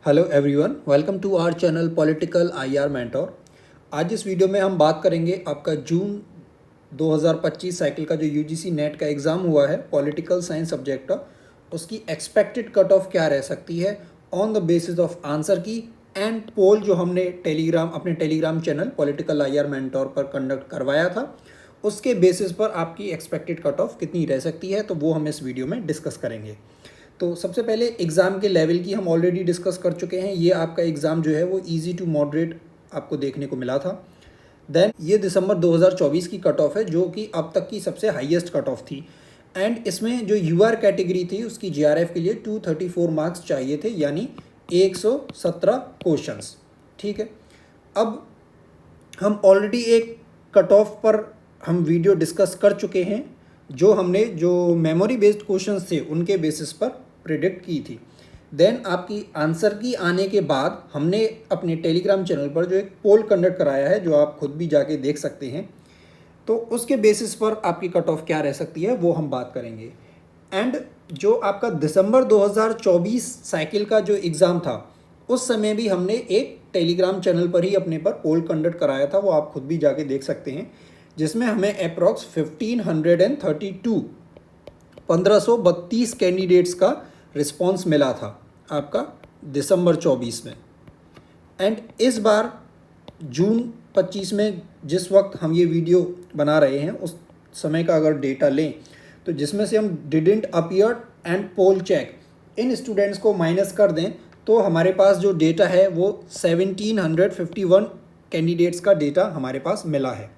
Hello everyone, welcome to our channel political IR mentor. आज इस video में हम बात करेंगे आपका जून 2025 साइकिल का जो यूजीसी नेट का एग्ज़ाम हुआ है पॉलिटिकल साइंस सब्जेक्ट का, उसकी एक्सपेक्टेड कट ऑफ क्या रह सकती है on the basis of answer की एंड पोल जो हमने अपने Telegram channel political IR mentor पर कंडक्ट करवाया था, उसके बेसिस पर आपकी एक्सपेक्टेड कट ऑफ कितनी रह सकती है, तो वो हम इस वीडियो में डिस्कस करेंगे। तो सबसे पहले एग्ज़ाम के लेवल की हम ऑलरेडी डिस्कस कर चुके हैं। ये आपका एग्ज़ाम जो है वो इजी टू मॉडरेट आपको देखने को मिला था। देन ये दिसंबर 2024 की कट ऑफ है जो कि अब तक की सबसे हाईएस्ट कट ऑफ थी। एंड इसमें जो यूआर कैटेगरी थी उसकी जीआरएफ के लिए 234 मार्क्स चाहिए थे, यानी 117 क्वेश्चंस। ठीक है, अब हम ऑलरेडी एक कट ऑफ पर हम वीडियो डिस्कस कर चुके हैं जो हमने जो मेमोरी बेस्ड क्वेश्चंस थे उनके बेसिस पर प्रिडिक्ट की थी। देन आपकी आंसर की आने के बाद हमने अपने टेलीग्राम चैनल पर जो एक पोल कंडक्ट कराया है, जो आप खुद भी जाके देख सकते हैं, तो उसके बेसिस पर आपकी कट ऑफ क्या रह सकती है वो हम बात करेंगे। एंड जो आपका दिसंबर 2024 साइकिल का जो एग्ज़ाम था उस समय भी हमने एक टेलीग्राम चैनल पर ही अपने पर पोल कंडक्ट कराया था, वो आप खुद भी जाके देख सकते हैं, जिसमें हमें अप्रॉक्स 1532 कैंडिडेट्स का रिस्पांस मिला था आपका दिसंबर 24 में। एंड इस बार जून 25 में जिस वक्त हम ये वीडियो बना रहे हैं उस समय का अगर डेटा लें, तो जिसमें से हम didn't appear and poll check इन स्टूडेंट्स को माइनस कर दें, तो हमारे पास जो डेटा है वो 1751 कैंडिडेट्स का डेटा हमारे पास मिला है।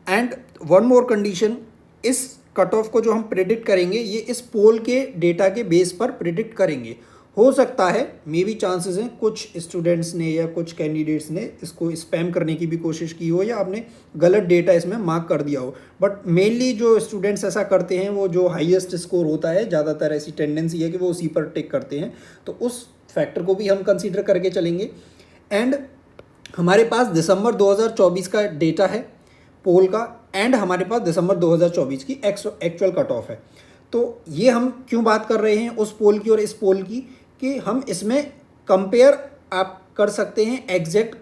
एंड वन मोर कंडीशन, इस कट ऑफ को जो हम प्रिडिक्ट करेंगे ये इस पोल के डेटा के बेस पर प्रिडिक्ट करेंगे। हो सकता है, मे बी चांसेस हैं, कुछ स्टूडेंट्स ने या कुछ कैंडिडेट्स ने इसको स्पैम करने की भी कोशिश की हो या आपने गलत डेटा इसमें मार्क कर दिया हो, बट मेनली जो स्टूडेंट्स ऐसा करते हैं वो जो हाईएस्ट स्कोर होता है, ज़्यादातर ऐसी टेंडेंसी है कि वो उसी पर टिक करते हैं, तो उस फैक्टर को भी हम कंसिडर करके चलेंगे। एंड हमारे पास दिसंबर 2024 का डेटा है पोल का, एंड हमारे पास दिसंबर 2024 की एक्चुअल कट ऑफ है। तो ये हम क्यों बात कर रहे हैं उस पोल की और इस पोल की, कि हम इसमें कंपेयर आप कर सकते हैं एग्जैक्ट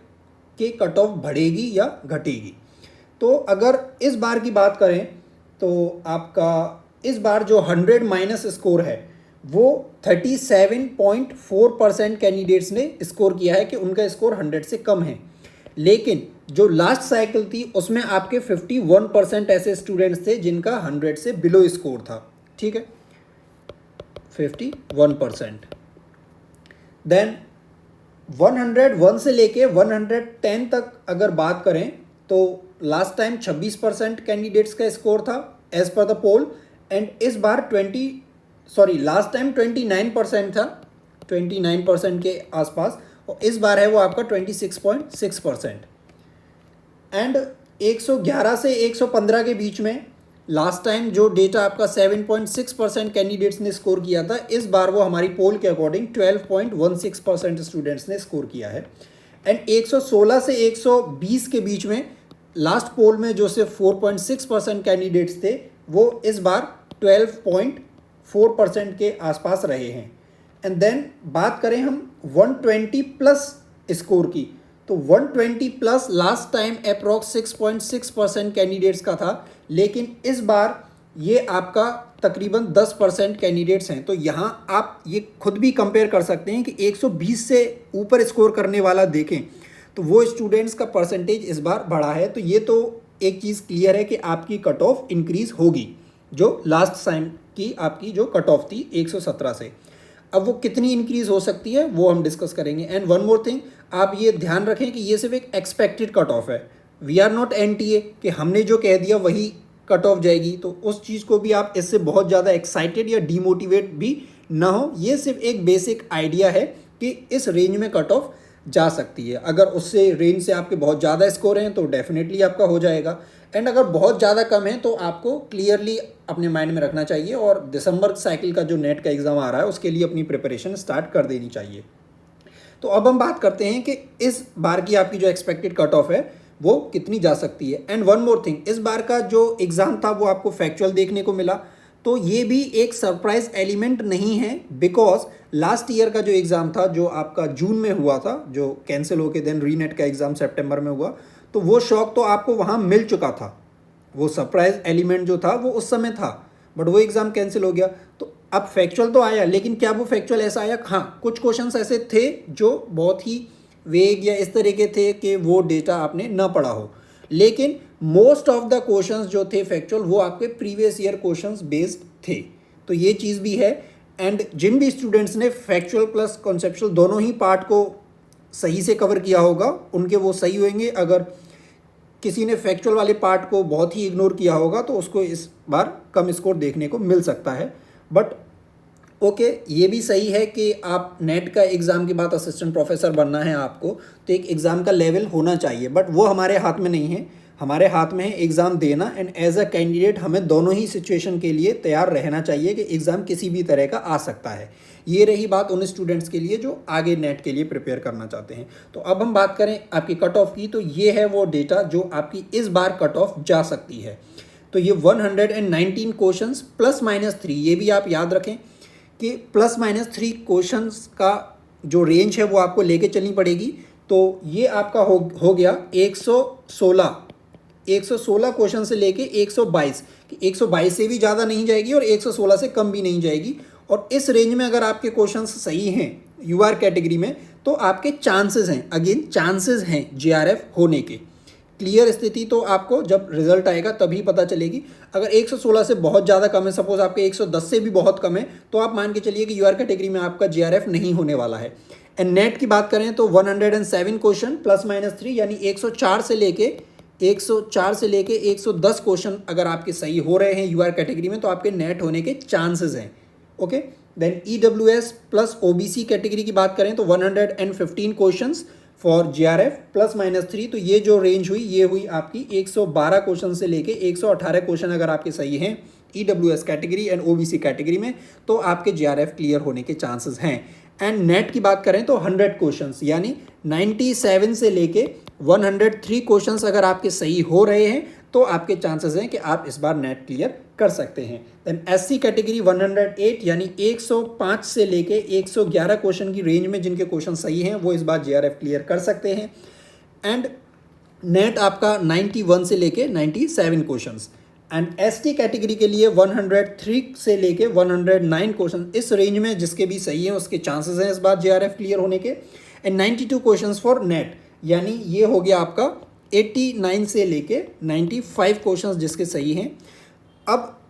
कि कट ऑफ बढ़ेगी या घटेगी। तो अगर इस बार की बात करें तो आपका इस बार जो 100 माइनस स्कोर है वो 37.4% कैंडिडेट्स ने स्कोर किया है कि उनका स्कोर 100 से कम है। लेकिन जो लास्ट साइकिल थी उसमें आपके 51% ऐसे स्टूडेंट्स थे जिनका 100 से बिलो स्कोर था। ठीक है, 51%। देन 101 से लेके 110 तक अगर बात करें तो लास्ट टाइम 26% कैंडिडेट्स का स्कोर था as per the poll, and इस बार लास्ट टाइम 29% था, 29% के आसपास, और इस बार है वो आपका 26.6%। एंड 111 से 115 के बीच में लास्ट टाइम जो डेटा आपका 7.6% कैंडिडेट्स ने स्कोर किया था, इस बार वो हमारी पोल के अकॉर्डिंग 12.16% स्टूडेंट्स ने स्कोर किया है। एंड 116 से 120 के बीच में लास्ट पोल में जो सिर्फ 4.6% कैंडिडेट्स थे वो इस बार 12.4% के आसपास रहे हैं। एंड देन बात करें हम 120 प्लस स्कोर की, तो 120 plus last time approx 6.6% candidates का था, लेकिन इस बार ये आपका तकरीबन 10% कैंडिडेट्स हैं। तो यहाँ आप ये खुद भी कंपेयर कर सकते हैं कि 120 से ऊपर स्कोर करने वाला देखें तो वो स्टूडेंट्स का परसेंटेज इस बार बढ़ा है। तो ये तो एक चीज़ क्लियर है कि आपकी कट ऑफ इंक्रीज़ होगी, जो लास्ट टाइम की आपकी जो कट ऑफ थी 117 से। अब वो कितनी इंक्रीज़ हो सकती है वो हम डिस्कस करेंगे। एंड वन मोर थिंग, आप ये ध्यान रखें कि ये सिर्फ एक एक्सपेक्टेड कट ऑफ है, वी आर नॉट एनटीए कि हमने जो कह दिया वही कट ऑफ जाएगी। तो उस चीज़ को भी आप इससे बहुत ज़्यादा एक्साइटेड या डीमोटिवेट भी ना हो, ये सिर्फ एक बेसिक आइडिया है कि इस रेंज में कट ऑफ जा सकती है। अगर उससे रेंज से आपके बहुत ज़्यादा स्कोर हैं तो डेफिनेटली आपका हो जाएगा, एंड अगर बहुत ज़्यादा कम है तो आपको क्लियरली अपने माइंड में रखना चाहिए और दिसंबर साइकिल का जो नेट का एग्ज़ाम आ रहा है उसके लिए अपनी प्रिपरेशन स्टार्ट कर देनी चाहिए। तो अब हम बात करते हैं कि इस बार की आपकी जो एक्सपेक्टेड कट ऑफ है वो कितनी जा सकती है। एंड वन मोर थिंग, इस बार का जो एग्ज़ाम था वो आपको फैक्चुअल देखने को मिला, तो ये भी एक सरप्राइज एलिमेंट नहीं है, बिकॉज लास्ट ईयर का जो एग्ज़ाम था जो आपका जून में हुआ था, जो कैंसिल होके देन रीनेट का एग्ज़ाम सितंबर में हुआ, तो वो शौक तो आपको वहाँ मिल चुका था। वो सरप्राइज एलिमेंट जो था वो उस समय था, बट वो एग्ज़ाम कैंसिल हो गया। तो अब फैक्चुअल तो आया, लेकिन क्या वो फैक्चुअल ऐसा आया? हाँ, कुछ क्वेश्चंस ऐसे थे जो बहुत ही वेग या इस तरह के थे कि वो डेटा आपने ना पढ़ा हो, लेकिन मोस्ट ऑफ द क्वेश्चंस जो थे फैक्चुअल वो आपके प्रीवियस ईयर क्वेश्चंस बेस्ड थे। तो ये चीज़ भी है। एंड जिन भी स्टूडेंट्स ने फैक्चुअल प्लस कॉन्सेप्चुअल दोनों ही पार्ट को सही से कवर किया होगा उनके वो सही होंगे। अगर किसी ने फैक्चुअल वाले पार्ट को बहुत ही इग्नोर किया होगा तो उसको इस बार कम स्कोर देखने को मिल सकता है। बट ओके, ये भी सही है कि आप नेट का एग्ज़ाम के बाद असिस्टेंट प्रोफेसर बनना है आपको, तो एक एग्ज़ाम का लेवल होना चाहिए, बट वो हमारे हाथ में नहीं है। हमारे हाथ में है एग्ज़ाम देना, एंड एज अ कैंडिडेट हमें दोनों ही सिचुएशन के लिए तैयार रहना चाहिए कि एग्ज़ाम किसी भी तरह का आ सकता है। ये रही बात उन स्टूडेंट्स के लिए जो आगे नेट के लिए प्रिपेयर करना चाहते हैं। तो अब हम बात करें आपकी कट ऑफ की, तो ये है वो डेटा जो आपकी इस बार कट ऑफ जा सकती है। तो ये 119 क्वेश्चंस +-3, ये भी आप याद रखें कि +-3 क्वेश्चंस का जो रेंज है वो आपको लेके चलनी पड़ेगी। तो ये आपका हो गया 116 क्वेश्चन से लेके 122, कि 122 से भी ज़्यादा नहीं जाएगी और 116 से कम भी नहीं जाएगी। और इस रेंज में अगर आपके क्वेश्चंस सही हैं यूआर कैटेगरी में, तो आपके चांसेस हैं, अगेन चांसेस हैं जेआरएफ होने के। क्लियर स्थिति तो आपको जब रिजल्ट आएगा तभी पता चलेगी। अगर 116 से बहुत ज़्यादा कम है, सपोज आपके 110 से भी बहुत कम है, तो आप मान के चलिए कि यूआर कैटेगरी में आपका जेआरएफ नहीं होने वाला है। एंड नेट की बात करें तो 107 क्वेश्चन +-3, यानी 104 से लेके 110 क्वेश्चन अगर आपके सही हो रहे हैं यूआर कैटेगरी में, तो आपके नेट होने के चांसेस हैं। Okay, then EWS plus OBC category की बात करें तो 115 क्वेश्चंस फॉर जेआरएफ +-3, तो ये जो रेंज हुई ये हुई आपकी 112 क्वेश्चन से लेके 118 क्वेश्चन अगर आपके सही हैं EWS category and OBC category में, तो आपके जेआरएफ क्लियर होने के चांसेस हैं। एंड नेट की बात करें तो 100 क्वेश्चंस यानी 97 से लेके 103 क्वेश्चंस अगर आपके सही हो रहे हैं, तो आपके चांसेस हैं कि आप इस बार नेट क्लियर कर सकते हैं। देन एससी कैटेगरी 108, यानी 105 से लेके 111 क्वेश्चन की रेंज में जिनके क्वेश्चन सही हैं वो इस बार जेआरएफ क्लियर कर सकते हैं। एंड नेट आपका 91 से लेके 97 क्वेश्चंस। एंड एसटी कैटेगरी के लिए 103 से लेके 109 क्वेश्चन, इस रेंज में जिसके भी सही हैं उसके चांसेस हैं इस बार जेआरएफ क्लियर होने के। एंड 92 क्वेश्चंस फॉर नेट, यानी ये हो गया आपका 89 से लेके 95 क्वेश्चंस जिसके सही हैं। अब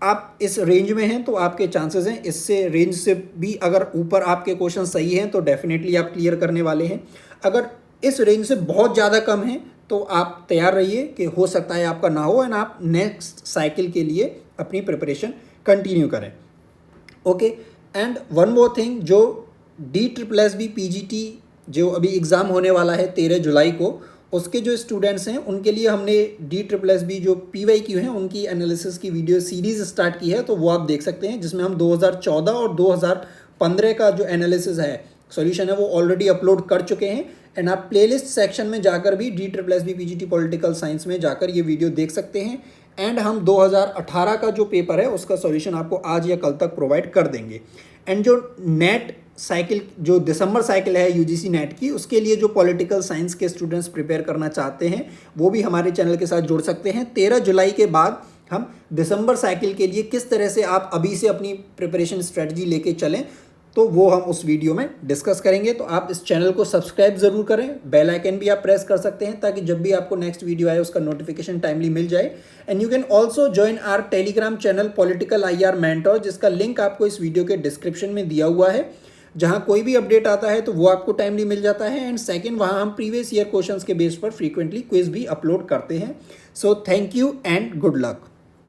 आप इस रेंज में हैं तो आपके चांसेस हैं, इससे रेंज से भी अगर ऊपर आपके क्वेश्चन सही हैं तो डेफिनेटली आप क्लियर करने वाले हैं। अगर इस रेंज से बहुत ज़्यादा कम है तो आप तैयार रहिए कि हो सकता है आपका ना हो, एंड आप नेक्स्ट साइकिल के लिए अपनी प्रिपरेशन कंटिन्यू करें। Okay, and one more thing, जो DSSB PGT जो अभी एग्ज़ाम होने वाला है 13 जुलाई को, उसके जो स्टूडेंट्स हैं उनके लिए हमने DSSB जो PYQ हैं उनकी एनालिसिस की वीडियो सीरीज़ स्टार्ट की है, तो वो आप देख सकते हैं, जिसमें हम 2014 और 2015 का जो एनालिसिस है, सॉल्यूशन है, वो ऑलरेडी अपलोड कर चुके हैं। एंड आप प्लेलिस्ट सेक्शन में जाकर भी DSSB PGT पॉलिटिकल साइंस में जाकर ये वीडियो देख सकते हैं। एंड हम 2018 का जो पेपर है उसका सॉल्यूशन आपको आज या कल तक प्रोवाइड कर देंगे। एंड जो नेट साइकिल, जो दिसंबर साइकिल है यूजीसी नेट की, उसके लिए जो पॉलिटिकल साइंस के स्टूडेंट्स प्रिपेयर करना चाहते हैं वो भी हमारे चैनल के साथ जुड़ सकते हैं। 13 जुलाई के बाद हम दिसंबर साइकिल के लिए किस तरह से आप अभी से अपनी प्रिपरेशन स्ट्रेटजी लेके चलें, तो वो हम उस वीडियो में डिस्कस करेंगे। तो आप इस चैनल को सब्सक्राइब ज़रूर करें, बेल आइकन भी आप प्रेस कर सकते हैं ताकि जब भी आपको नेक्स्ट वीडियो आए उसका नोटिफिकेशन टाइमली मिल जाए। And you can also join our Telegram channel political IR mentor, जिसका लिंक आपको इस वीडियो के डिस्क्रिप्शन में दिया हुआ है, जहां कोई भी अपडेट आता है तो वो आपको टाइमली मिल जाता है। एंड सेकंड, वहां हम प्रीवियस ईयर क्वेश्चंस के बेस पर फ्रीक्वेंटली क्विज भी अपलोड करते हैं। So thank you and good luck.